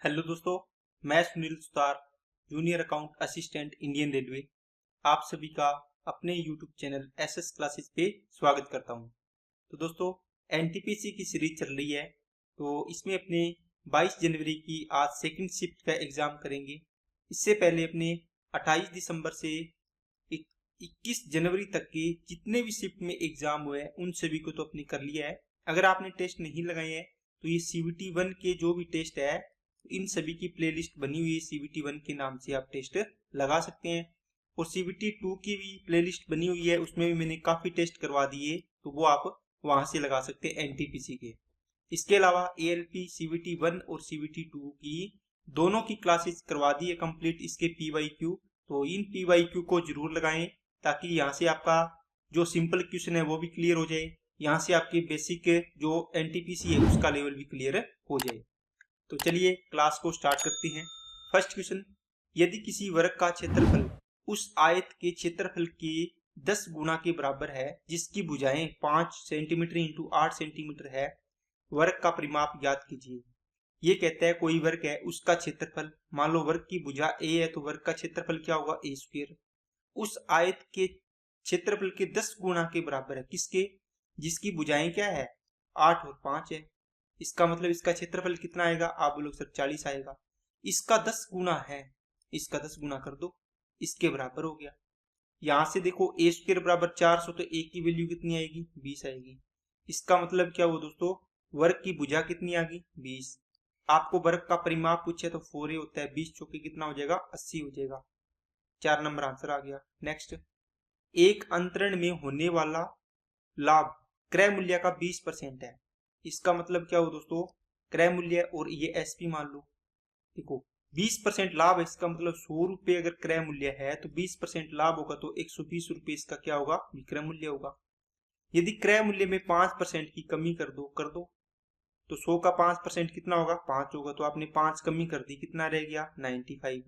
Hello दोस्तों, मैं Sunil Sutar, junior account assistant Indian railway, आप सभी का अपने यूट्यूब चैनल एसएस क्लासेस पे स्वागत करता हूं। तो दोस्तों, एनटीपीसी की सीरीज चल रही है, तो इसमें अपने 22 जनवरी की आज सेकंड शिफ्ट का एग्जाम करेंगे। इससे पहले अपने 28 दिसंबर से 21 जनवरी तक के जितने भी शिफ्ट में एग्जाम हुए हैं उन सभी को तो अपने कर लिया है। अगर आपने टेस्ट नहीं लगाए हैं तो ये CVT 1 के जो भी टेस्ट है इन सभी की प्लेलिस्ट बनी हुई है। CVT 1 के नाम से आप टेस्ट लगा सकते हैं और CVT 2 की भी प्लेलिस्ट बनी हुई है, उसमें भी मैंने काफी टेस्ट करवा दिए, तो वो आप वहां से लगा सकते हैं एनटीपीसी के। इसके अलावा ALP CVT 1 और CVT 2 की दोनों की क्लासेस करवा दी है कंप्लीट इसके PYQ, तो इन PYQ को जरूर लगाएं ताकि यहाँ से आपका जो सिंपल क्वेश्चन है वो भी क्लियर हो जाए, यहाँ से आपकी बेसिक जो एनटीपीसी है उसका लेवल भी क्लियर हो जाए। तो चलिए क्लास को स्टार्ट करते हैं। फर्स्ट क्वेश्चन, यदि किसी वर्ग का क्षेत्रफल उस आयत के क्षेत्रफल के 10 गुना के बराबर है जिसकी भुजाएं 5 सेंटीमीटर इंटू 8 सेंटीमीटर है, वर्ग का परिमाप ज्ञात कीजिए। ये कहता है कोई वर्ग है, उसका क्षेत्रफल, मान लो वर्ग की भुजा a है तो वर्ग का क्षेत्रफल क्या होगा, a स्क्वायर, उस आयत के क्षेत्रफल के 10 गुना के बराबर है, किसके, जिसकी भुजाएं क्या है 8 और 5 है। इसका मतलब इसका क्षेत्रफल कितना आएगा, आप बोलोगे सर 40 आएगा। इसका 10 गुना है, इसका 10 गुना कर दो, इसके बराबर हो गया। यहां से देखो a स्क्वायर बराबर 400, तो a की वैल्यू कितनी आएगी, 20 आएगी। इसका मतलब क्या हुआ दोस्तों, वर्ग की भुजा कितनी आ गई, 20। आपको वर्ग का परिमाप पूछे तो 4a होता है, 20 चौके कितना हो जाएगा, 80 हो जाएगा। 4 नंबर आंसर आ गया। नेक्स्ट, एक अंतरण में होने वाला लाभ क्रय मूल्य का 20% है। इसका मतलब क्या हो दोस्तों, क्रय मूल्य और ये SP मान लो, देखो 20% लाभ है, इसका मतलब 100 रुपए अगर क्रय मूल्य है तो 20% लाभ होगा तो 120 रुपए इसका क्या होगा, विक्रय मूल्य होगा। यदि क्रय मूल्य में 5% की कमी कर दो तो 100 का 5% कितना होगा, 5 होगा, तो आपने 5 कमी कर दी, कितना रह गया 95,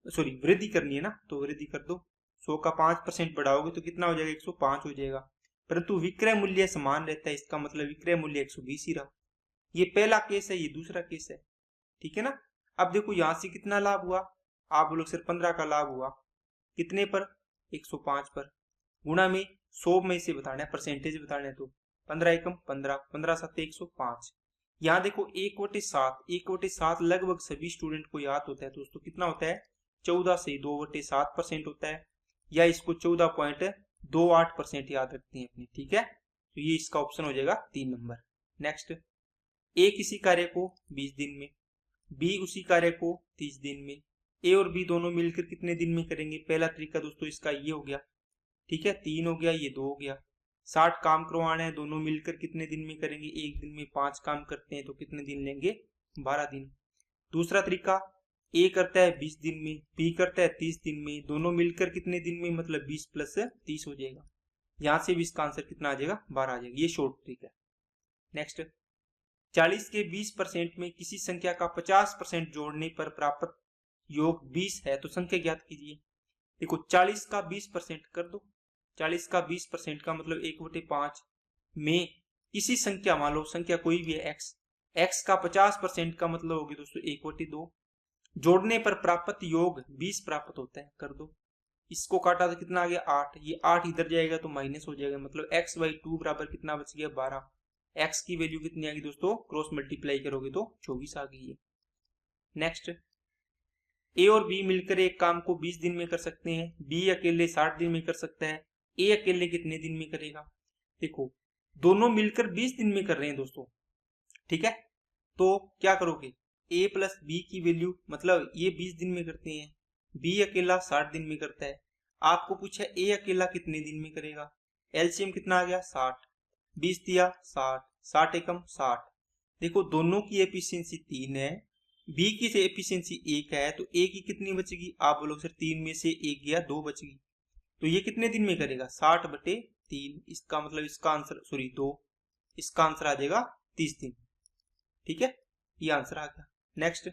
सॉरी वृद्धि करनी है ना, तो वृद्धि कर दो, 100 का 5% बढ़ाओगे तो कितना हो जाएगा, 105 हो जाएगा। परंतु विक्रय मूल्य समान रहता है, इसका मतलब विक्रय मूल्य 120 ही रहा। ये पहला केस है, ये दूसरा केस है, ठीक है ना। अब देखो यहां से कितना लाभ हुआ, आप लोग सिर्फ 15 का लाभ हुआ, कितने पर, 105 पर, गुणा में 100 में से बताना है, परसेंटेज बताना है, तो 15 एकम 15, 15 7 105। यहाँ देखो 1/7, 1/7 लगभग सभी स्टूडेंट को याद होता है दोस्तों, कितना होता है, 14 से 2/7% होता है, या इसको 14.28% याद रखते हैं अपने, ठीक है। तो ये इसका ऑप्शन हो जाएगा 3 नंबर। नेक्स्ट, ए किसी कार्य को 20 दिन में, बी उसी कार्य को 30 दिन में, ए और बी दोनों मिलकर कितने दिन में करेंगे। पहला तरीका दोस्तों इसका ये हो गया, ठीक है, 3 हो गया, ये 2 हो गया। 60 काम करवाना है, दोनों मिलकर कितने दिन में करेंगे, एक दिन में 5 काम करते हैं तो कितने दिन लेंगे, 12 दिन। दूसरा तरीका, ए करता है 20 दिन में, बी करता है 30 दिन में, दोनों मिलकर कितने दिन में, मतलब 20 + 30 हो जाएगा। यहां से भी इसका आंसर कितना आ जाएगा, 12 आ जाएगा। ये शॉर्ट तरीका है। नेक्स्ट, 40 के 20% में किसी संख्या का 50% जोड़ने पर प्राप्त योग 20 है तो संख्या ज्ञात कीजिए। देखो 40 का 20% कर दो, 40 का 20% का मतलब 1/5 में किसी संख्या, मान लो संख्या कोई भी है x का 50% का मतलब होगी दोस्तों 1/2, जोड़ने पर प्राप्त योग 20 प्राप्त होता है, कर दो। इसको काटा तो कितना आ गया 8, ये 8 इधर जाएगा तो माइनस हो जाएगा, मतलब x/2 बराबर कितना बच गया 12। x की वैल्यू कितनी आ गई दोस्तों, क्रॉस मल्टीप्लाई करोगे तो 24 आ गई है। नेक्स्ट, ए और बी मिलकर एक काम को 20 दिन में कर सकते हैं, बी अकेले 60 दिन में कर सकता है, ए अकेले कितने दिन में करेगा। देखो दोनों मिलकर 20 दिन में कर रहे हैं दोस्तों, ठीक है, तो क्या करोगे, a + b की वैल्यू, मतलब ये 20 दिन में करते हैं, b अकेला 60 दिन में करता है। आपको पूछा a अकेला कितने दिन में करेगा, एलसीएम कितना आ गया 60, 20 दिया 60, 60 एकम 60। देखो दोनों की एफिशिएंसी 3 है, बी की से एफिशिएंसी 1 है, तो ए की कितनी बचेगी, आप बोलो सर 3 में से 1 गया 2 बचेगी, तो ये कितने दिन में करेगा 60/3। इसका मतलब इसका आंसर, सॉरी 2, इसका आंसर आ जाएगा 30 दिन, ठीक है, ये आंसर आ गया। नेक्स्ट,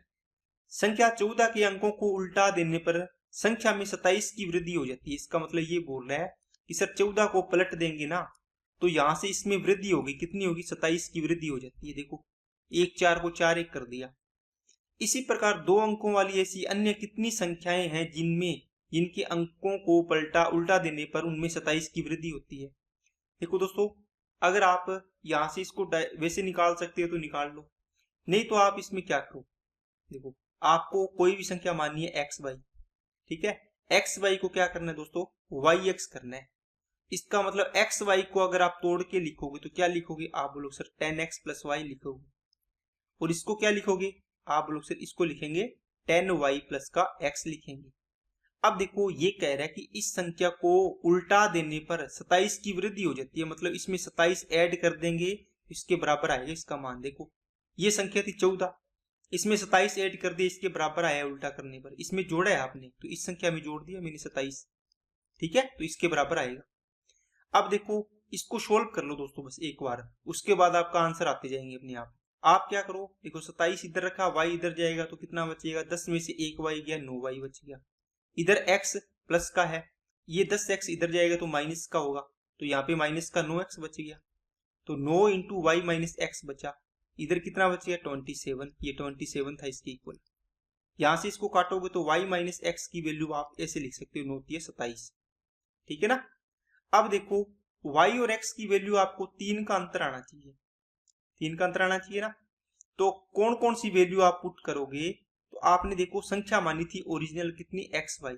संख्या 14 के अंकों को उल्टा देने पर संख्या में 27 की वृद्धि हो जाती है। इसका मतलब ये बोल रहा है कि सर 14 को पलट देंगे ना तो यहां से इसमें वृद्धि होगी, कितनी होगी, 27 की वृद्धि हो जाती है। देखो 1 4 को 4 1 कर दिया, इसी प्रकार 2 अंकों वाली ऐसी अन्य कितनी संख्याएं हैं जिनके अंकों को उल्टा देने पर उनमें 27 की वृद्धि होती है। देखो दोस्तों, अगर आप यहां से इसको वैसे निकाल सकते हो तो निकाल लो, नहीं तो आप इसमें क्या करो, देखो आपको कोई भी संख्या माननी है एक्स वाई, ठीक है, एक्स वाई को क्या करना है दोस्तों, वाई एक्स करना है। इसका मतलब एक्स वाई को अगर आप तोड़ के लिखोगे तो क्या लिखोगे, आप बोलोगे सर 10x प्लस वाई लिखोगे, और इसको क्या लिखोगे, आप बोलोगे सर इसको लिखेंगे 10y प्लस का x लिखेंगे। अब देखो ये कह रहा है कि इस संख्या को उल्टा देने पर 27 की वृद्धि हो जाती है, मतलब इसमें 27 ऐड कर देंगे इसके बराबर आएगा इसका मान। देखो ये संख्या थी 14, इसमें 27 ऐड कर दिया इसके बराबर आया उल्टा करने पर, इसमें जोड़ा है आपने तो इस संख्या में जोड़ दिया मैंने 27, ठीक है, तो इसके बराबर आएगा। अब देखो इसको सोल्व कर लो दोस्तों बस एक बार, उसके बाद आपका आंसर आते जाएंगे अपने आप क्या करो, देखो 27 इधर रखा, वाई इधर जाएगा तो कितना बचेगा, 10 में से 1 वाई गया, 9 वाई बच गया। इधर x प्लस का है, ये 10x इधर जाएगा तो माइनस का होगा, तो यहाँ पे माइनस का 9x बच गया, तो 9 इंटू वाई माइनस एक्स बचा। इधर कितना बच गया 27, ये 27 था इसके इक्वल। यहाँ से इसको काटोगे तो y माइनस एक्स की वैल्यू आप ऐसे लिख सकते हो, 9 27, ठीक है ना। अब देखो y और x की वैल्यू आपको 3 का अंतर आना चाहिए, 3 का अंतर आना चाहिए ना। तो कौन कौन सी वैल्यू आप पुट करोगे, तो आपने देखो संख्या मानी थी ओरिजिनल कितनी एक्स वाई,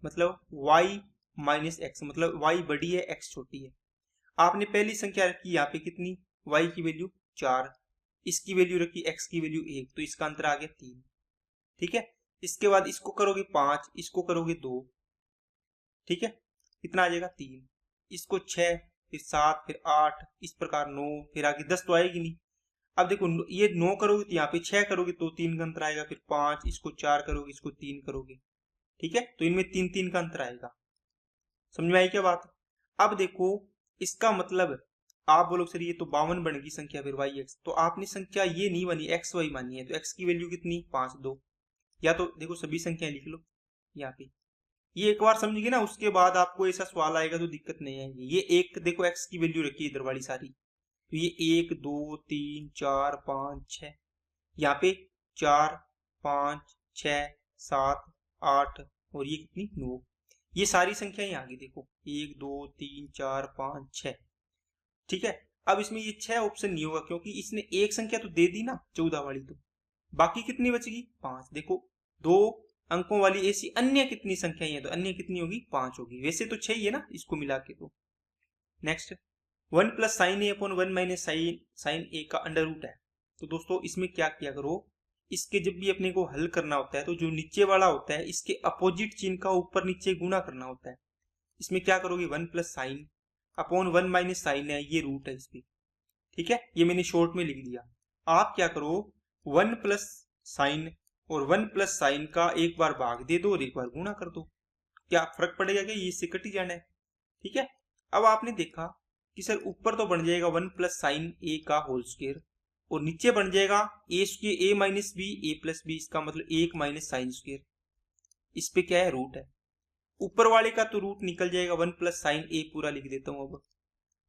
मतलब y माइनस एक्स, मतलब y बड़ी है x छोटी है। आपने पहली संख्या रखी यहाँ पे कितनी, y की वैल्यू 4, इसकी वैल्यू रखी x की वैल्यू 1, तो इसका अंतर आ गया 3, ठीक है। इसके बाद इसको करोगे 5, इसको करोगे 2, ठीक है, कितना आ जाएगा 3, इसको 6, फिर 7, फिर 8, इस प्रकार 9, फिर आगे 10 तो आएगी नहीं। अब देखो ये 9 करोगे तो यहाँ पे 6 करोगे तो 3 का अंतर आएगा, फिर 5, इसको 4 करोगे, इसको 3 करोगे, ठीक है, तो इनमें 3 3 का अंतर आएगा। समझ में आई क्या बात। अब देखो इसका मतलब आप बोलोगे सर ये तो 52 बन गई संख्या फिर वाई एक्स, तो आपने संख्या ये नहीं बनी एक्स वाई मानी है, तो एक्स की वैल्यू कितनी 5 2, या तो देखो सभी संख्याएं लिख लो यहाँ पे, ये एक बार समझिए ना, उसके बाद आपको ऐसा सवाल आएगा तो दिक्कत नहीं आएगी। ये एक देखो एक्स की वैल्यू रखी है इधर वाली सारी, तो ये 1 2 3 4 5 6, यहाँ पे 4 5 6 7 8 और ये कितनी 9, ये सारी संख्याएं आ गई देखो 1 2 3 4 5 6, ठीक है। अब इसमें ये 6 ऑप्शन नहीं होगा क्योंकि इसने एक संख्या तो दे दी ना 14 वाली, तो बाकी कितनी बचेगी 5। देखो 2 अंकों वाली ऐसी अन्य कितनी संख्याएं हैं, तो अन्य कितनी होगी 5 होगी, वैसे तो 6 ही है ना इसको मिला के। तो नेक्स्ट 1 प्लस साइन ए अपॉन 1 माइनस साइन ए का अंडर रूट है। तो दोस्तों इसमें क्या किया करो, इसके जब भी अपने को हल करना होता है तो जो नीचे वाला होता है इसके अपोजिट चिन्ह का ऊपर नीचे गुणा करना होता है। इसमें क्या करोगे 1 plus sine upon 1 minus sine है, ये रूट है इसकी, ठीक है, ये मैंने शॉर्ट में लिख दिया। आप क्या करो 1 प्लस साइन और 1 प्लस साइन का एक बार भाग दे दो और एक बार गुणा कर दो, क्या फर्क पड़ेगा, क्या ये इससे कट ही जाना है, ठीक है। अब आपने देखा कि सर ऊपर तो बन जाएगा 1 प्लस साइन ए का होल स्क्वायर और नीचे बन जाएगा ए स्क्वायर ए माइनस बी ए प्लस बी, इसका मतलब 1 माइनस साइन स्क्वायर, इस पे क्या है रूट है, ऊपर वाले का तो रूट निकल जाएगा 1 प्लस साइन ए पूरा लिख देता हूं। अब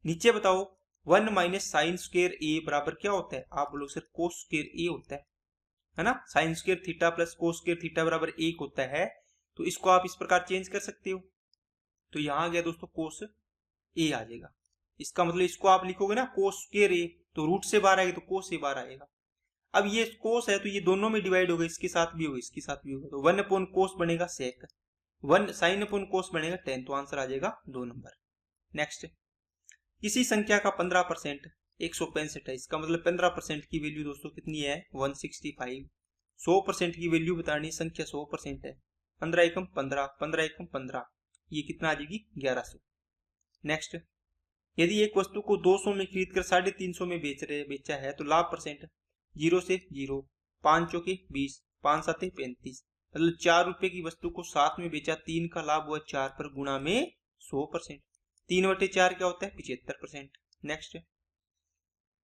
नीचे बताओ 1 माइनस साइन स्क्वायर ए बराबर क्या होता है, आप बोलो सर कोस स्क्वायर ए होता है ना, sine square theta plus cos square theta बराबर 1 होता है, तो इसको आप इस प्रकार चेंज कर सकते हो। तो यहां आ गया दोस्तों कोस ए आ जाएगा, इसका मतलब इसको आप लिखोगे ना कोस स्क्वायर ए, तो रूट से बाहर आएगा तो कोस ए बाहर आएगा। अब ये कोस है तो ये दोनों में डिवाइड होगा, इसके साथ भी होगा इसके साथ भी होगा, तो 1 अपॉन कोस बनेगा सेक, 1 साइन अपॉन कोस बनेगा 10, तो आंसर आ जाएगा 2 नंबर। नेक्स्ट किसी संख्या का 15% 165 है, इसका मतलब 15% की वैल्यू दोस्तों कितनी है 165। 100% की वैल्यू बतानी, संख्या 100% है, 15 एकम 15, 15 एकम 15, ये कितना आ जाएगी 1100। नेक्स्ट यदि एक वस्तु को 200 में खरीद कर 350 में बेचा है तो लाभ परसेंट 0 से 0, 5 चौके 20, 5 साते 35, मतलब 4 रुपए की वस्तु को 7 में बेचा, 3 का लाभ हुआ 4 पर, गुणा में 100%, 3/4 क्या होता है 75%। नेक्स्ट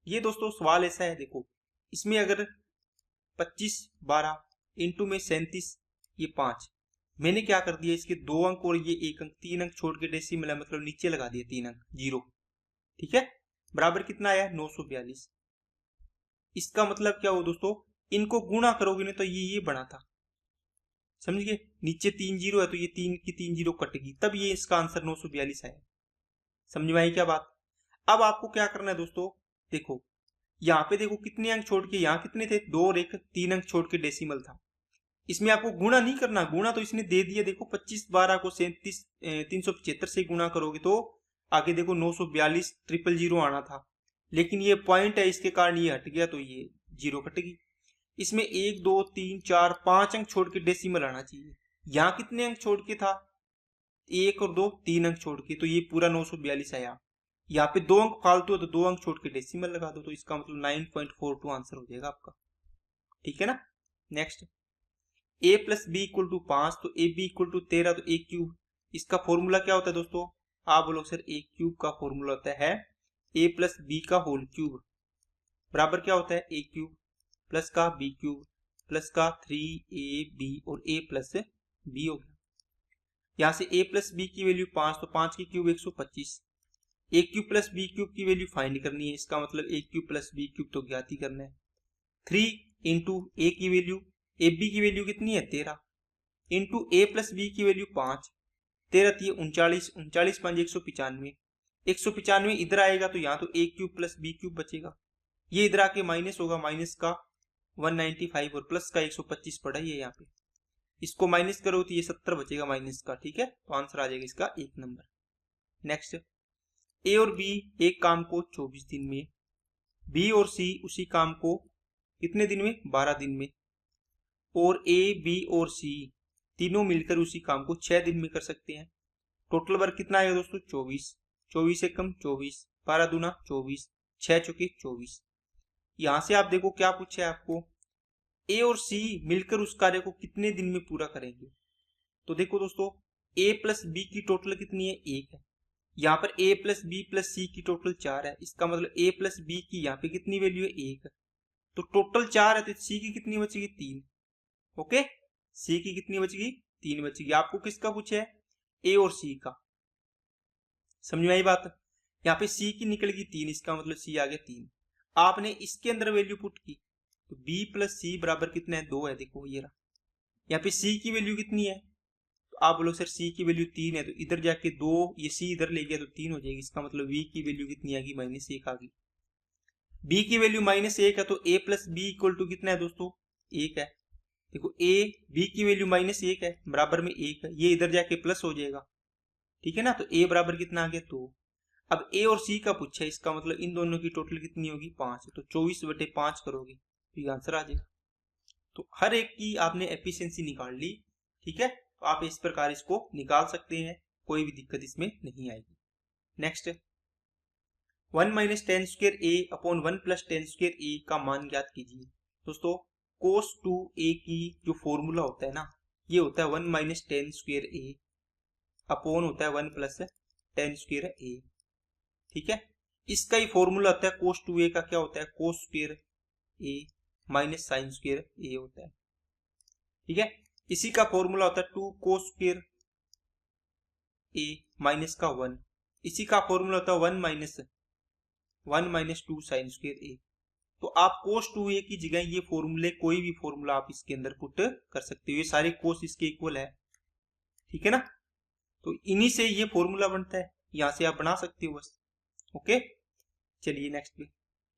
ये दोस्तों सवाल ऐसा है, देखो इसमें अगर 25 12 इंटू में 37 ये 5, मैंने क्या कर दिया इसके 2 अंक और ये 1 अंक, 3 अंक छोड़ के डेसिमल है मतलब नीचे लगा दिया 3 अंक 0, ठीक है, बराबर कितना आया 942। इसका मतलब क्या हो दोस्तों इनको गुणा करोगे ना तो ये बना था, समझ गए। नीचे 3 जीरो है तो ये 3 की 3 जीरो कट गई, तब ये इसका आंसर 942 आया। समझ में आई क्या बात। अब आपको क्या करना है दोस्तों, देखो यहाँ पे देखो कितने अंक छोड़ के, यहाँ कितने थे 2 और 1, 3 अंक छोड़ के डेसिमल था। इसमें आपको गुणा नहीं करना, गुणा तो इसने दे दिया। देखो 25 12 को 375 से गुणा करोगे तो आगे देखो 942 000 आना था, लेकिन ये पॉइंट है इसके कारण ये हट गया तो ये जीरो कटेगी। इसमें 1 2 3 4 5 अंक छोड़ के डेसिमल आना चाहिए। यहाँ कितने अंक छोड़ के था, 1 और 2 3 अंक छोड़ के, तो ये पूरा 942 आया। यहाँ पे 2 अंक फालतू है तो 2 अंक छोड़ के डेसिमल लगा दो, तो इसका मतलब 9.42 आंसर हो जाएगा आपका, ठीक है ना। Next, a plus B equal to 5, तो ए बी इक्वल टू 13, तो ए क्यूब, इसका फॉर्मूला क्या होता है दोस्तों, आप बोलो सर ए क्यूब का फॉर्मूला होता है a प्लस बी का होल क्यूब बराबर क्या होता है, ए क्यूब प्लस का बी क्यूब प्लस का 3ab और a प्लस बी हो गया। यहाँ से a प्लस बी की वैल्यू 5, तो 5 की क्यूब 125, ए क्यूब प्लस बी क्यूब की वैल्यू फाइंड करनी है, इसका मतलब ए क्यूब प्लस बी क्यूब तो ज्ञात ही करना है। 3 इंटू ए की वैल्यू, ए बी की वैल्यू कितनी है 13, इंटू ए प्लस बी की वैल्यू 5, 13 39, 39 5 195, 195 इधर आएगा तो यहाँ तो ए क्यूब प्लस बी क्यूब बचेगा, ये इधर आके माइनस होगा, माइनस का 195 और प्लस का 125 पड़ा ही है यहाँ पे, इसको माइनस करो तो ये 70 बचेगा माइनस का, ठीक है। तो आंसर आ जाएगा इसका 1 नंबर। नेक्स्ट, ए और बी एक काम को 24 दिन में, बी और सी उसी काम को कितने दिन में 12 दिन में, और ए बी और सी तीनों मिलकर उसी काम को 6 दिन में कर सकते हैं। टोटल वर्क कितना आएगा दोस्तों 24, 24 से कम 24, 12 दूना 24, 6 चौके 24। यहां से आप देखो क्या पूछा है आपको, ए और सी मिलकर उस कार्य को कितने दिन में पूरा करेंगे। तो देखो दोस्तों ए प्लस बी की टोटल कितनी है 1 है, यहाँ पर a प्लस बी प्लस सी की टोटल 4 है, इसका मतलब a प्लस बी की यहाँ पे कितनी वैल्यू है 1, तो टोटल 4 है तो सी की कितनी बचेगी 3। ओके, सी की कितनी बचेगी 3 बचेगी। आपको किसका पूछा है, a और c का, समझ में आई बात। यहाँ पे c की निकलेगी 3, इसका मतलब c आ गया 3। आपने इसके अंदर वैल्यू पुट की तो b प्लस सी बराबर कितना है 2 है, देखो ये रहा। यहाँ पे c की वैल्यू कितनी है, तो आप बोलो सर c की वैल्यू 3 है, तो इधर जाके 2, ये c इधर ले गया तो 3 हो जाएगी, इसका मतलब v की वैल्यू कितनी आएगी -1 आ गई। b की वैल्यू -1 है तो a plus B equal to कितना है दोस्तों 1 है। देखो a b की वैल्यू -1 है, बराबर में 1 है, ये इधर जाके प्लस हो जाएगा, ठीक है ना। तो a बराबर कितना आ गया 2। अब a और c का पूछा है, इसका मतलब इन दोनों की टोटल कितनी होगी 5, तो 24/5 करोगे तो ये आंसर आ जाएगा। तो हर एक की आपने एफिशिएंसी निकाल ली, ठीक है। तो आप इस प्रकार इसको निकाल सकते हैं, कोई भी दिक्कत इसमें नहीं आएगी। नेक्स्ट, 1 माइनस टेन स्क्वायर ए अपॉन 1 प्लस टेन स्क्वायर ए का मान ज्ञात कीजिए। दोस्तों कोस 2a की जो फॉर्मूला होता है ना, ये होता है 1 माइनस टेन स्क्वायर ए अपॉन होता है 1 प्लस टेन स्क्वायर ए, ठीक है। इसका ही फॉर्मूला होता है कोस 2a का, क्या होता है कोस स्क्वायर ए माइनस साइन स्क्वायर ए होता है, ठीक है। इसी का फॉर्मूला होता है 2 कोस स्क्वायर ए माइनस का 1, इसी का फॉर्मूला होता है 1 माइनस 2 साइन स्क्वायर ए। तो आप कोस 2a की जगह ये फॉर्मूले, कोई भी फॉर्मूला आप इसके अंदर पुट कर सकते हो, ये सारे कोस इसके इक्वल है, ठीक है ना। तो इन्हीं से ये फॉर्मूला बनता है, यहां से आप बना सकते हो बस। ओके, चलिए नेक्स्ट पे,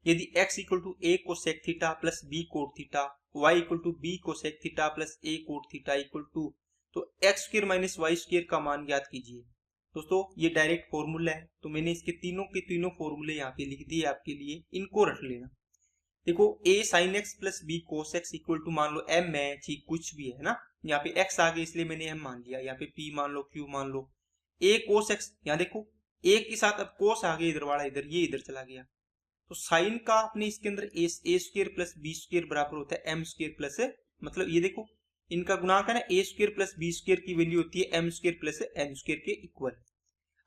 यदि x equal to a cosec theta plus b cot theta, y equal to b cosec theta plus a cot theta equal to, तो x square minus Y square का मान ज्ञात कीजिए। दोस्तों ये डायरेक्ट फॉर्मूला है, तो मैंने इसके तीनों के तीनों फॉर्मूले यहाँ पे लिख दिए आपके लिए, इनको रख लेना। देखो a sin x plus b cos x equal to, मान लो m है, ठीक कुछ भी है ना, यहाँ पे x आ गया इसलिए मैंने m मान लिया, यहाँ पे p मान लो, q मान लो, a कोस x, यहाँ देखो a के साथ अब कोस आ गया, इधर वाला इधर, ये इधर चला गया, तो साइन का अपने इसके अंदर ए स्क्वायर प्लस बी स्क्वायर बराबर होता है एम स्क्वायर प्लस, मतलब ये देखो इनका गुणांक है ना, A square plus B square की वैल्यू होती है M square plus N square के इक्वल।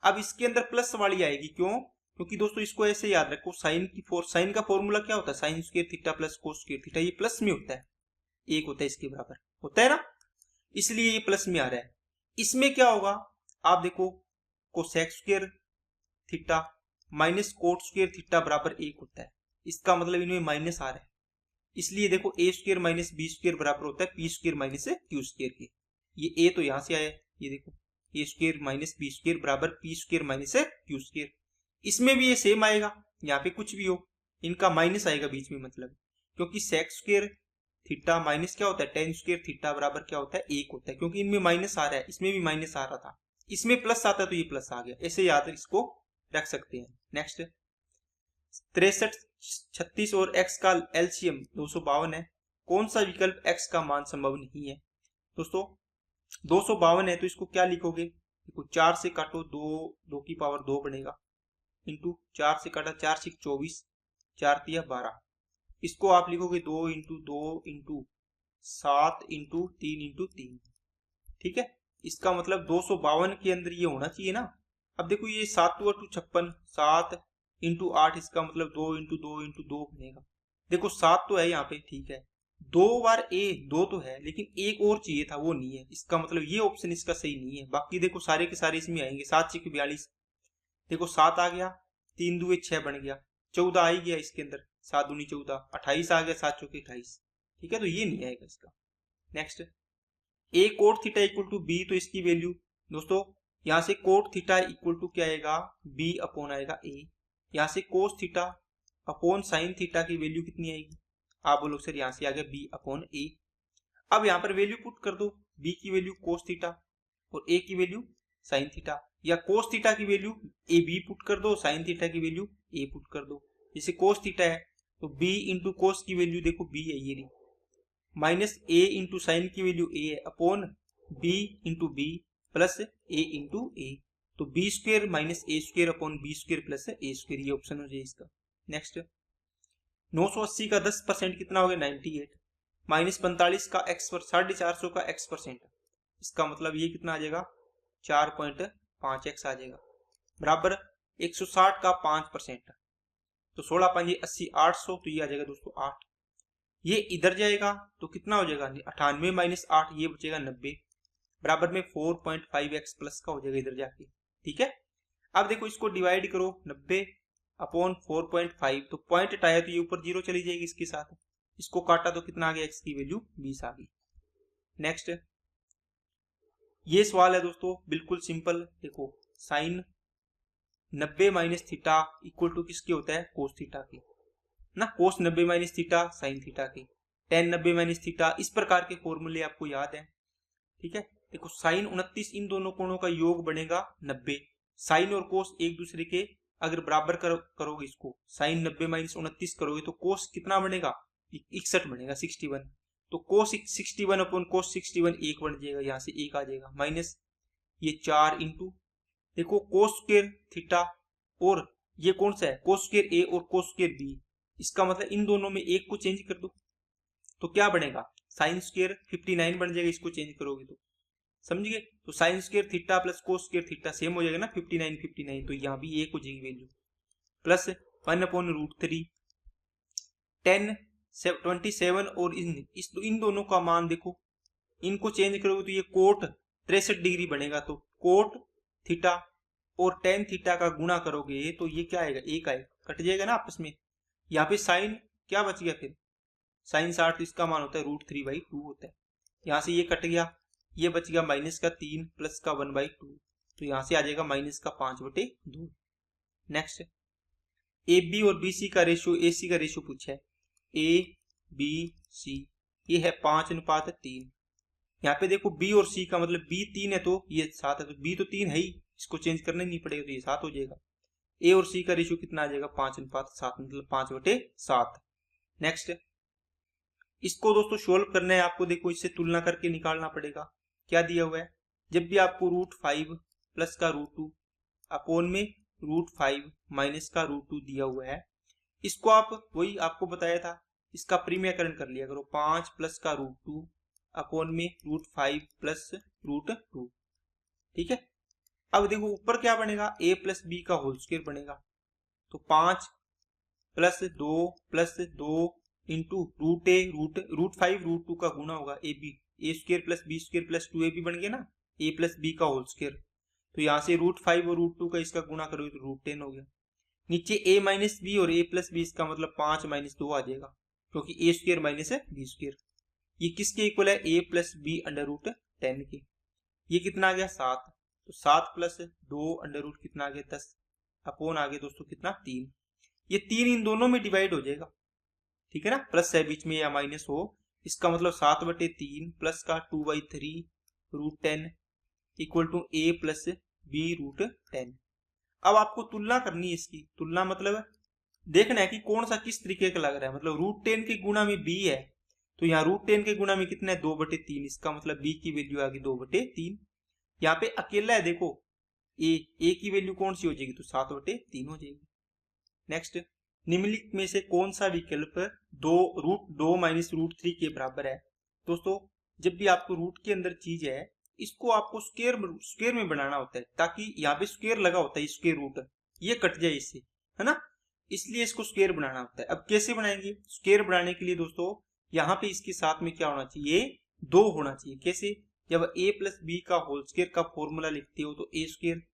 अब इसके अंदर प्लस वाली आएगी, क्यों, क्योंकि दोस्तों इसको ऐसे याद रखो, साइन का फॉर्मूला क्या होता है, sine square theta plus cos square theta, ये प्लस में होता है, एक होता है इसके बराबर होता है ना, इसलिए ये प्लस में आ रहा है। इसमें क्या होगा, आप देखो cosec square theta minus cot square theta बराबर 1 होता है, इसका मतलब इनमें माइनस आ रहा है, इसलिए देखो ए स्क्वायर माइनस बी स्क्वायर बराबर होता है P square minus Q square के। ये ए तो यहाँ से आया, ये देखो ए स्क्वायर माइनस बी स्क्वायर बराबर P square minus Q square. इसमें भी ये सेम आएगा, यहाँ पे कुछ भी हो इनका माइनस आएगा बीच में, मतलब क्योंकि सेक स्क्वायर थीटा माइनस क्या होता है टेन स्क्वायर थीटा बराबर क्या होता है 1 होता है, क्योंकि इनमें माइनस आ रहा है, इसमें भी माइनस आ रहा था, इसमें प्लस आता है तो ये प्लस आ गया, ऐसे याद इसको रख सकते हैं। नेक्स्ट 63, 36 और x का एलसीएम 252 है। कौन सा विकल्प x का मान संभव नहीं है? दोस्तों 252 है तो इसको क्या लिखोगे, देखो 4 से काटो 2 की पावर 2 बनेगा, इंटू 4 से काटा 4 6 24, 4 तिया 12। इसको आप लिखोगे 2 इंटू 2 इंटू 7 इंटू 3 इंटू 3। ठीक है, इसका मतलब 252 के अंदर ये होना चाहिए ना। अब देखो ये 7 2 56, 7 इंटू 8, इसका मतलब 2 इंटू 2 इंटू 2 बनेगा। देखो 7 तो है यहाँ पे, ठीक है, 2 बार ए 2 तो है, लेकिन एक और चाहिए था वो नहीं है, इसका मतलब ये ऑप्शन इसका सही नहीं है। बाकी देखो सारे के सारे इसमें आएंगे। 7 6 42, देखो 7 आ गया, 3 2 6 बन गया, 14 आ ही गया इसके अंदर, 7 दूनी 14, 28 आ गया, 7 चौके 28। ठीक है, तो ये नहीं आएगा इसका। Next A cot theta equal to B, तो इसकी वैल्यू दोस्तों यहाँ से कोट थीटा इक्वल टू क्या आएगा बी अपॉन आएगा ए, यहाँ से cos theta upon sine theta की वैल्यू कितनी आएगी, आप बोलो सर यहाँ से आ गया बी अपॉन ए। अब यहाँ पर वैल्यू पुट कर दो, बी की वैल्यू कोस थीटा और ए की वैल्यू साइन थीटा, या कोस थीटा की वैल्यू ए बी पुट कर दो, साइन थीटा की वैल्यू ए पुट कर दो। जैसे कोस थीटा है तो बी इंटू कोस की वैल्यू देखो बी है ये रही, माइनस ए इंटू साइन की वैल्यू ए है, upon B into B plus A into A, तो B square minus A square upon B square plus A square, ये ऑप्शन हो जाए इसका। नेक्स्ट 980 का 10% कितना हो गया 98, माइनस 45 का एक्स पर 450 का एक्स %, इसका मतलब ये कितना आ जाएगा 4.5x आ जाएगा, बराबर 160 का 5%, तो 16 5 80 800, तो ये आ जाएगा दोस्तों 8। ये इधर जाएगा तो कितना हो जाएगा 98 माइनस 8, ये बचेगा 90, बराबर में 4.5x प्लस का हो जाएगा इधर जाके। ठीक है, अब देखो इसको डिवाइड करो 90 अपॉन 4.5, तो पॉइंट हटाया तो ये ऊपर 0 चली जाएगी इसके साथ, इसको काटा तो कितना आ गया x की वैल्यू 20 आ गई। नेक्स्ट ये सवाल है दोस्तों बिल्कुल सिंपल, देखो sine 90 minus theta equal to किसके होता है कोस थीटा की ना, cos 90 minus theta sine theta की, टेन 90 माइनस थीटा, इस प्रकार के फॉर्मूले आपको याद है। ठीक है, देखो साइन 29, इन दोनों कोणों का योग बनेगा 90, साइन और कोस एक दूसरे के अगर बराबर करोगे इसको, साइन 90 माइनस 29 करोगे तो कोस कितना बनेगा 61 बनेगा 61, तो कोस 61 अपॉन कोस 61 1 बन जाएगा, यहाँ से 1 आ जाएगा, माइनस ये 4 इंटू देखो कोस स्क्वायर थीटा और ये कौन सा है कोस स्क्वायर ए और कोस स्क्वायर बी, इसका मतलब इन दोनों में एक को चेंज कर दो तो क्या बनेगा साइन स्क्वायर 59 बन जाएगा, इसको चेंज करोगे तो समझ गए। तो sine square theta plus cos square theta same हो जाएगा ना 59 59, तो यहाँ भी एक हो जाएगी वैल्यू, प्लस 1/√3 10 27, और इन दोनों का मान देखो, इनको चेंज करोगे तो ये कोट 63 डिग्री बनेगा, तो कोट थीटा और टेन थीटा का गुणा करोगे तो ये क्या आएगा 1 आएगा, कट जाएगा ना आपस में। यहाँ पे साइन क्या बच गया फिर साइन 60, तो इसका मान होता है √3/2 होता है, यहाँ से ये कट गया, ये बच गया माइनस का 3 प्लस का 1/2, तो यहाँ से आ जाएगा माइनस का 5/2। नेक्स्ट ए बी और बी सी का रेशियो, ए सी का रेशियो पूछा है, ए बी सी ये है 5:3, यहाँ पे देखो बी और सी का मतलब बी 3 है तो ये 7 है, तो बी तो 3 है ही, इसको चेंज करना नहीं पड़ेगा, तो ये 7 हो जाएगा। ए और सी का रेशियो कितना आ जाएगा 5:7, मतलब 5/7। नेक्स्ट इसको दोस्तों सोल्व करना है आपको, देखो इससे तुलना करके निकालना पड़ेगा। क्या दिया हुआ है, जब भी आपको √5 प्लस का √2 अपोन में √5 माइनस का √2 दिया हुआ है, इसको आप वही आपको बताया था इसका परिमेयकरण कर लिया करो, 5 प्लस का √2 अपोन में √5 प्लस √2। ठीक है, अब देखो ऊपर क्या बनेगा a प्लस बी का होल स्क्वायर बनेगा, तो 5 प्लस 2 प्लस 2 इंटू √5 √2 का गुना होगा a b, a square plus B square plus 2ab बन गया ना, a प्लस बी का होल स्क्वायर, तो यहाँ से √5 और √2 का इसका गुना करोगे तो √10 हो गया। नीचे a माइनस बी और a प्लस बी, इसका मतलब 5 माइनस 2 आ जाएगा, क्योंकि ए स्क्वायर माइनस बी स्क्वायर। ये किसके इक्वल है, ए प्लस बी अंडर रूट 10 के। ये कितना आ गया 7, तो 7 प्लस 2 अंडर रूट कितना आ गया 10 अपॉन आ गया दोस्तों कितना 3। ये 3 इन दोनों में डिवाइड हो जाएगा, ठीक है ना, प्लस है बीच में या माइनस हो, इसका मतलब 7/3 प्लस का 2/3 root 10 equal to a plus b root 10। अब आपको तुलना करनी है, इसकी तुलना मतलब देखना है कि कौन सा किस तरीके का लग रहा है। मतलब रूट 10 के गुणा में बी है, तो यहाँ रूट 10 के गुणा में कितना है 2/3, इसका मतलब बी की वैल्यू आ गई 2/3। यहाँ पे अकेला है देखो ए की वैल्यू कौन सी हो जाएगी, तो 7/3 हो जाएगी। नेक्स्ट, निम्नलिखित में से कौन सा विकल्प रूट 2 माइनस रूट 3 के बराबर है। दोस्तों जब भी आपको रूट के अंदर चीज है, इसको आपको स्क्वायर में बनाना होता है, ताकि यहाँ पे स्क्वायर लगा होता है, स्क्वायर रूट ये कट जाए इससे, है ना, इसलिए इसको स्क्वायर बनाना होता है। अब कैसे बनाएंगे स्क्वायर बनाने के लिए दोस्तों, यहाँ पे इसके साथ में क्या होना चाहिए, 2 होना चाहिए। कैसे, जब a प्लस बी का होल स्क्वायर का फॉर्मूला लिखते हो तो A square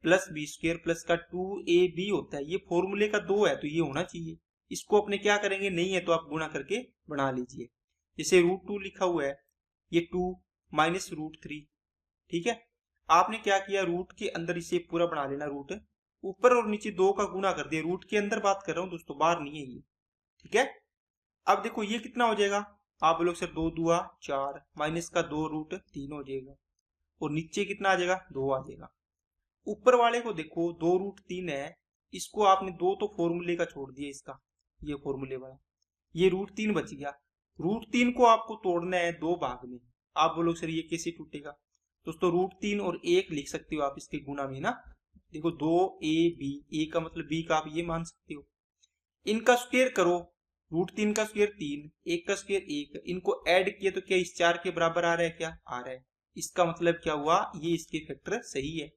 plus B square plus का 2ab होता है, ये फॉर्मूले का 2 है तो ये होना चाहिए। इसको अपने क्या करेंगे, नहीं है तो आप गुणा करके बना लीजिए। जैसे रूट 2 लिखा हुआ है, ये 2 माइनस रूट 3, ठीक है। आपने क्या किया, रूट के अंदर इसे पूरा बना लेना, रूट ऊपर और नीचे 2 का गुणा कर दिया। रूट के अंदर बात कर रहा हूं दोस्तों, बाहर नहीं है ये, ठीक है। अब देखो ये कितना हो जाएगा, आप बोलोगे सर 2 दूआ 4 माइनस का 2 रूट 3 हो जाएगा, और नीचे कितना आ जाएगा 2 आ जाएगा। ऊपर वाले को देखो 2 रूट 3 है, इसको आपने 2 तो फॉर्मूले का छोड़ दिया, इसका ये फॉर्मूले वाला, ये रूट 3 बच गया। रूट 3 को आपको तोड़ना है 2 भाग में। आप बोलोगे सर ये कैसे टूटेगा, दोस्तों रूट 3 और 1 लिख सकते हो आप इसके गुणा में ना। देखो 2ab, ए का मतलब बी का आप ये मान सकते हो। इनका स्क्वायर करो, रूट 3 का स्क्वायर 3, 1 का स्क्वायर 1, इनको ऐड किया तो क्या इस 4 के बराबर आ रहा है, क्या आ रहा है। इसका मतलब क्या हुआ, ये इसके फैक्टर सही है।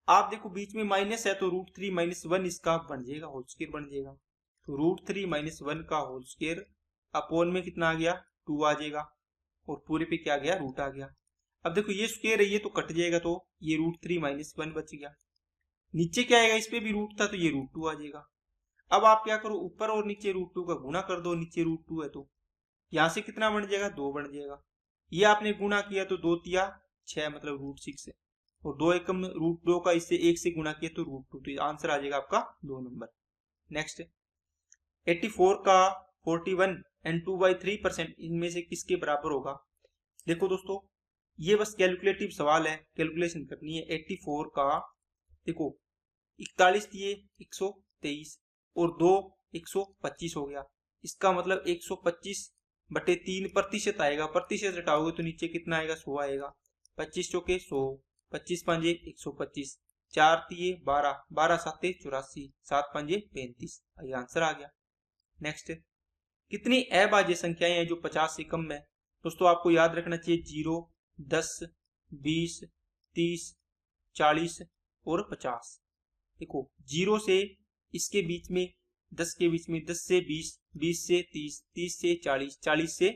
आप देखो बीच में माइनस है तो रूट 3 माइनस 1 इसका बन जाएगा, होल स्क्वायर बन जाएगा। तो रूट 3 माइनस 1 का होल स्क्वायर अपॉन में कितना आ गया 2 आ जाएगा, और पूरे पे क्या आ गया रूट आ गया। अब देखो ये स्क्वायर है, ये तो कट जाएगा, तो ये रूट 3 माइनस 1 बच गया। नीचे क्या आएगा, इस पे भी रूट था तो ये रूट 2 आ जाएगा। अब आप क्या करो, ऊपर और नीचे रूट 2 का गुणा कर दो, नीचे रूट 2 है तो यहां से कितना बन जाएगा 2 बन जाएगा। ये आपने गुणा किया तो 2 तिया 6 मतलब रूट 6 है, और 2 एकम रूट 2 का इससे 1 से गुणा किया तो रूट 2, तो आंसर आ जाएगा आपका 2 नंबर। नेक्स्ट, 84 का 41 एंड 2/3% इनमें से किसके बराबर होगा। देखो दोस्तों ये बस कैलकुलेटिव सवाल है, कैलकुलेशन करनी है। 84 का देखो 41 दिए 123 और 2 125 हो गया, इसका मतलब 125/3 प्रतिशत आएगा। प्रतिशत हटाओगे तो नीचे कितना आएगा 100 आएगा। 25 चौके 100, 25 पंजे 125, 4 तिये 12, 12 साते 84, 7 पंजे 35, ये आंसर आ गया। नेक्स्ट, कितनी अभाज्य संख्याएं हैं जो 50 से कम है। दोस्तों आपको याद रखना चाहिए 0, 10, 20, 30, 40 और 50। देखो 0 से इसके बीच में 10 के बीच में 10 से 20, 20 से 30, 30 से 40, 40 से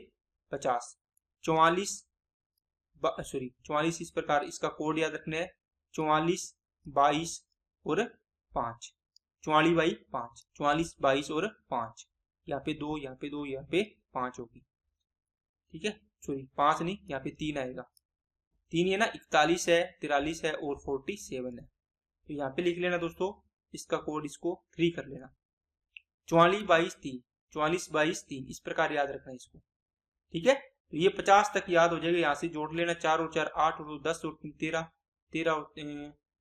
50, 44 इस प्रकार इसका कोड याद रखना है 44, 22 और 5, 44/5, 44, 22 और 5, यहाँ पे 2, यहाँ पे 2, यहाँ पे 5 होगी, ठीक है। 5 नहीं, यहाँ पे 3 आएगा, 3 है ना, 41 है, 43 है और 47 है, तो यहाँ पे लिख लेना दोस्तों इसका कोड, इसको 3 कर लेना। 44/22 44/22 इस प्रकार याद रखना इसको, ठीक है। तो ये 50 तक याद हो जाएगा, यहाँ से जोड़ लेना 4 और 4 8 और 2 10 और 3 13,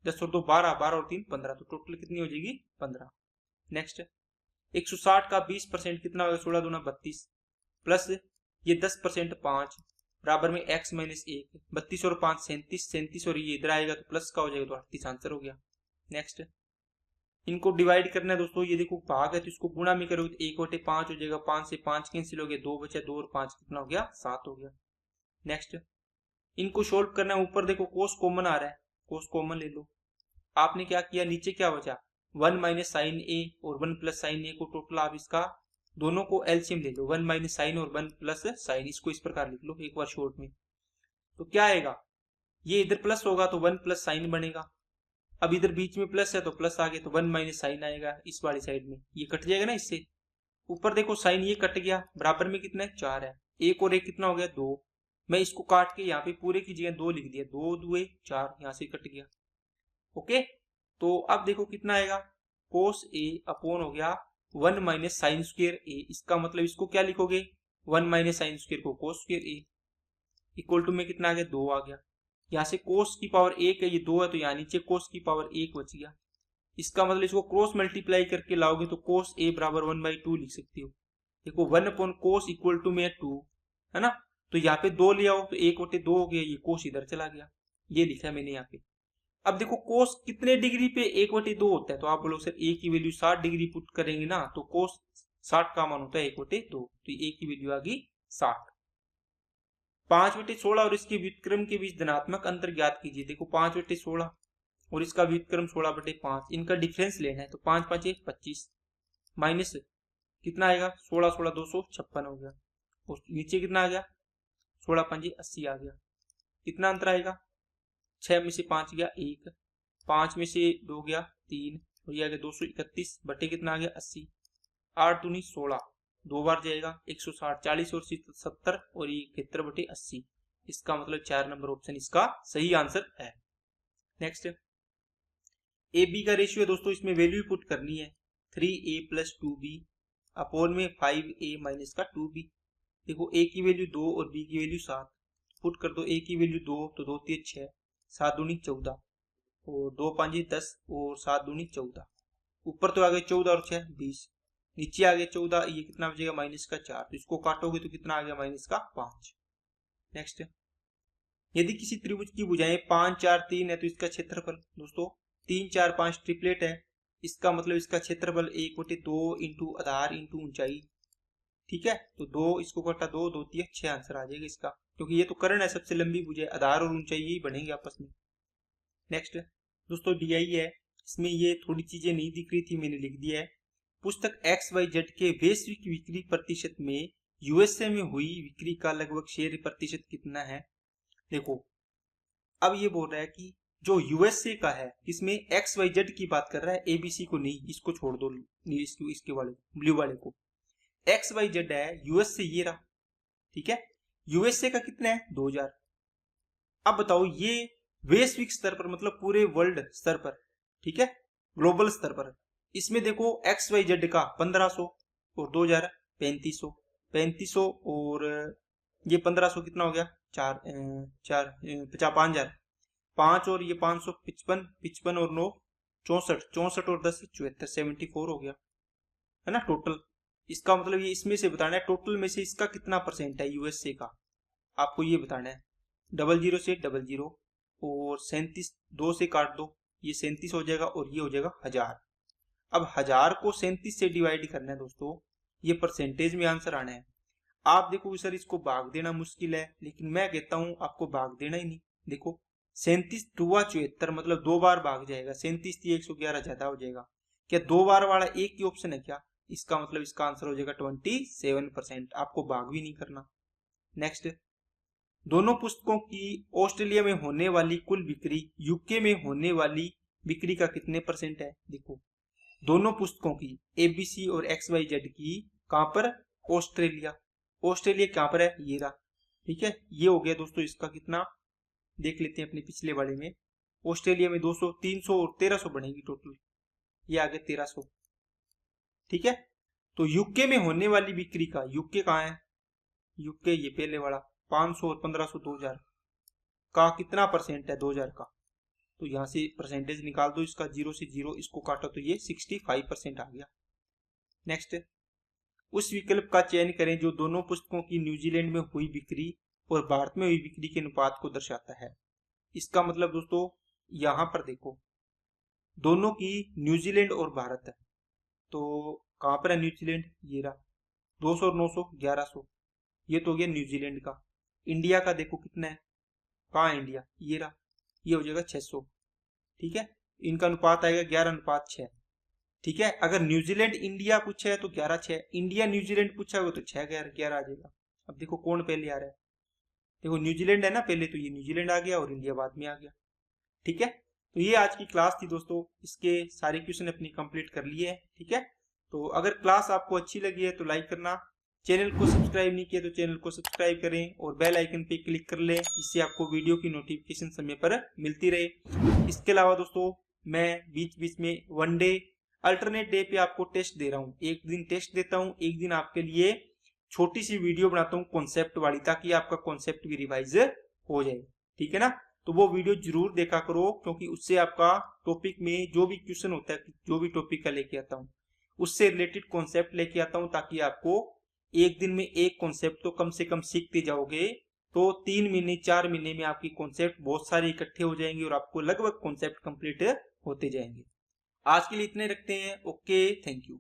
10 और 2 12, 12 और 3 15, तो टोटल कितनी हो जाएगी 15। नेक्स्ट, 160 का 20% कितना होगा, 16 दूना 32 प्लस ये 10% 5 बराबर में x माइनस 1, 32 और 5 37, 37 और ये इधर आएगा तो प्लस का हो जाएगा, तो 38 आंसर हो गया। नेक्स्ट, इनको डिवाइड करना है दोस्तों, ये देखो भाग है तो इसको गुणा में करोगे तो 1/5 हो जाएगा, 5 से 5 कैंसिल हो गया, 2 बचा, 2 और 5 कितना हो गया 7 हो गया। नेक्स्ट, इनको सोल्व करना है, ऊपर देखो कोस कॉमन आ रहा है, कोस कॉमन ले लो। आपने क्या किया, नीचे क्या बचा 1 माइनस साइन ए और 1 प्लस साइन ए को टोटल आप इसका दोनों को एलसीएम ले लो, 1 माइनस साइन और 1 प्लस साइन, इसको इस प्रकार लिख लो एक बार शॉर्ट में। तो क्या आएगा, ये इधर प्लस होगा तो 1 प्लस साइन बनेगा, अब इधर बीच में प्लस है तो प्लस आ गया तो 1 माइनस साइन आएगा इस वाली साइड में, ये कट जाएगा ना इससे, ऊपर देखो साइन ये कट गया, बराबर में कितना है 4 है, एक और एक कितना हो गया 2। मैं इसको काट के यहाँ पे पूरे की जगह 2 लिख दिया, 2 दुए 4, यहाँ से कट गया। ओके, तो अब देखो कितना आएगा, कोस ए अपॉन हो गया 1 माइनस साइन स्क्वायर ए। इसका मतलब इसको क्या लिखोगे, 1 माइनस साइन स्क्वायर को cos square a, equal to में कितना आ गया 2 आ गया। यहाँ से कोस की पावर 1 है, ये 2 है, तो यहाँ नीचे कोस की पावर 1 बच गया। इसका मतलब इसको क्रॉस मल्टीप्लाई करके लाओगे तो कोस ए बराबर 1/2 लिख सकते हो। देखो 1 अपॉन कोस इक्वल टू में 2 है ना, तो यहाँ पे 2 ले आओ तो 1/2 हो गया, ये कोस इधर चला गया, ये लिखा है मैंने यहाँ पे। अब देखो कोस कितने डिग्री पे 1/2 होता है, तो आप बोलो सर ए की वैल्यू 60 डिग्री पुट करेंगे ना, तो कोस 60 का मान होता है 1/2, तो ए की वैल्यू आ गई 60। 5/16 और इसके व्युत्क्रम के बीच धनात्मक अंतर ज्ञात कीजिए। देखो 5/16 और इसका व्युत्क्रम 16/5, इनका डिफरेंस लेना है, तो 5 5 25 माइनस कितना आएगा 16 16 256 हो गया, और नीचे कितना आ गया 16 5 80 आ गया। कितना अंतर आएगा, 6 में से 5 गया 1, 5 में से 2 गया 3, और ये आ गया 231 बटे कितना आ गया 80, 8 दूनी 16, 2 बार जाएगा 160, 40 और 70 और ये 71/80। इसका मतलब 4 नंबर ऑप्शन इसका सही आंसर है। नेक्स्ट ए बी का रेशियो है दोस्तों, इसमें वैल्यू पुट करनी है 3a + 2b अपॉन में 5a माइनस का 2b। देखो a की वैल्यू 2 और b की वैल्यू 7, पुट कर दो। a की वैल्यू 2 तो 2 3 6, 7 दूनी 14 और 2 5 10 और 7 दूनी 14। ऊपर तो आ गए 14 और 6 20, नीचे आ गए 14, ये कितना बचेगा माइनस का 4, तो इसको काटोगे तो कितना आ गया माइनस का 5। नेक्स्ट, यदि किसी त्रिभुज की भुजाएं 5 4 3 है तो इसका क्षेत्रफल, दोस्तों 3 4 5 ट्रिपलेट है, इसका मतलब इसका क्षेत्रफल 1/2 इंटू आधार इंटू ऊंचाई। ठीक है, तो 2 इसको कटा 2 2 3 6 आंसर आ जाएगा इसका, क्योंकि ये तो कर्ण है, सबसे लंबी भुजा, आधार और ऊंचाई यही बनेंगे आपस में। नेक्स्ट दोस्तों DI है, इसमें ये थोड़ी चीजें नहीं दिख रही थी, मैंने लिख दिया है। पुस्तक XYZ के वैश्विक बिक्री प्रतिशत में USA में हुई बिक्री का लगभग शेयर प्रतिशत कितना है। देखो अब ये बोल रहा है कि जो USA का है, इसमें XYZ की बात कर रहा है, ABC को नहीं, इसको छोड़ दो, इसके वाले ब्लू वाले को। XYZ है US से ये रहा, ठीक है, USA का कितना है 2000। अब बताओ ये वैश्विक स्तर पर मतलब पूरे वर्ल्ड स्तर पर, ठीक है, ग्लोबल स्तर पर, इसमें देखो XYZ का 1500 और 2000 3500, 3500 और ये 1500 कितना हो गया 5000, 5 और ये 555, 55 और 9 64, 64 और 10 74, 74 हो गया, है ना टोटल। इसका मतलब ये इसमें से बताना है टोटल में से इसका कितना परसेंट है USA का, आपको ये बताना है। 00 से 00 और 37 2 से काट दो, ये 37 हो जाएगा और ये हो जाएगा 1000। अब 1000 को 37 से डिवाइड करना है दोस्तों, ये परसेंटेज में आंसर आना है। आप देखो सर इसको भाग देना मुश्किल है, लेकिन मैं कहता हूं आपको भाग देना ही नहीं। देखो 37 2 74 मतलब 2 बार भाग जाएगा, 37 थी 111 ज्यादा हो जाएगा, क्या 2 बार वाला एक ही ऑप्शन है क्या, इसका मतलब इसका आंसर हो जाएगा 27%, आपको भाग भी नहीं करना। नेक्स्ट, दोनों पुस्तकों की ऑस्ट्रेलिया में होने वाली कुल बिक्री यूके में होने वाली बिक्री का कितने परसेंट है। देखो दोनों पुस्तकों की ABC और XYZ की कहां पर, ऑस्ट्रेलिया, ऑस्ट्रेलिया कहां पर है ये रहा, ठीक है, ये हो गया दोस्तों इसका कितना, देख लेते हैं अपने पिछले वाले में। ऑस्ट्रेलिया में 200 300 और 1300 बनेगी टोटल, ये आ गया 1300, ठीक है। तो यूके में होने वाली बिक्री का, यूके कहाँ है, यूके ये पहले वाला 500 और 1500 2000 का कितना परसेंट है 2000 का, तो यहाँ से परसेंटेज निकाल दो इसका, 0 से 0 इसको काटो तो ये 65% आ गया। नेक्स्ट, उस विकल्प का चयन करें जो दोनों पुस्तकों की न्यूजीलैंड में हुई बिक्री और भारत में हुई बिक्री के अनुपात को दर्शाता है। इसका मतलब दोस्तों यहाँ पर देखो दोनों की न्यूजीलैंड और भारत है, तो कहां पर है न्यूजीलैंड, ये रहा 200 और 900 1100, ये तो हो गया न्यूजीलैंड का। इंडिया का देखो कितना है, कहाँ है इंडिया, ये रहा, ये हो जाएगा 600, ठीक है, इनका अनुपात आएगा 11:6, ठीक है। अगर न्यूजीलैंड इंडिया पूछा है तो 11:6, इंडिया न्यूजीलैंड पूछा होगा तो 6:11 आ जाएगा। अब देखो कौन पहले आ रहा है, देखो न्यूजीलैंड है ना पहले, तो ये न्यूजीलैंड आ गया और इंडिया बाद में आ गया, ठीक है। तो ये आज की क्लास थी दोस्तों, इसके सारे क्वेश्चन अपनी कंप्लीट कर लिए हैं, ठीक है। तो अगर क्लास आपको अच्छी लगी है तो लाइक करना, चैनल को सब्सक्राइब नहीं किया तो चैनल को सब्सक्राइब करें और बेल आइकन पे क्लिक कर लें, जिससे आपको वीडियो की नोटिफिकेशन समय पर मिलती रहे। इसके अलावा दोस्तों मैं बीच बीच में वन डे अल्टरनेट डे पे आपको टेस्ट दे रहा हूँ। एक दिन टेस्ट देता हूँ, एक दिन आपके लिए छोटी सी वीडियो बनाता हूँ कॉन्सेप्ट वाली, ताकि आपका कॉन्सेप्ट भी रिवाइज हो जाए। ठीक है ना, तो वो वीडियो जरूर देखा करो, क्योंकि उससे आपका टॉपिक में जो भी क्वेश्चन होता है, जो भी टॉपिक का लेके आता हूँ उससे रिलेटेड कॉन्सेप्ट लेके आता हूँ, ताकि आपको एक दिन में एक कॉन्सेप्ट तो कम से कम सीखते जाओगे। तो 3 महीने 4 महीने में आपकी कॉन्सेप्ट बहुत सारे इकट्ठे हो जाएंगे और आपको लगभग कॉन्सेप्ट कंप्लीट होते जाएंगे। आज के लिए इतने रखते हैं। Okay, thank you.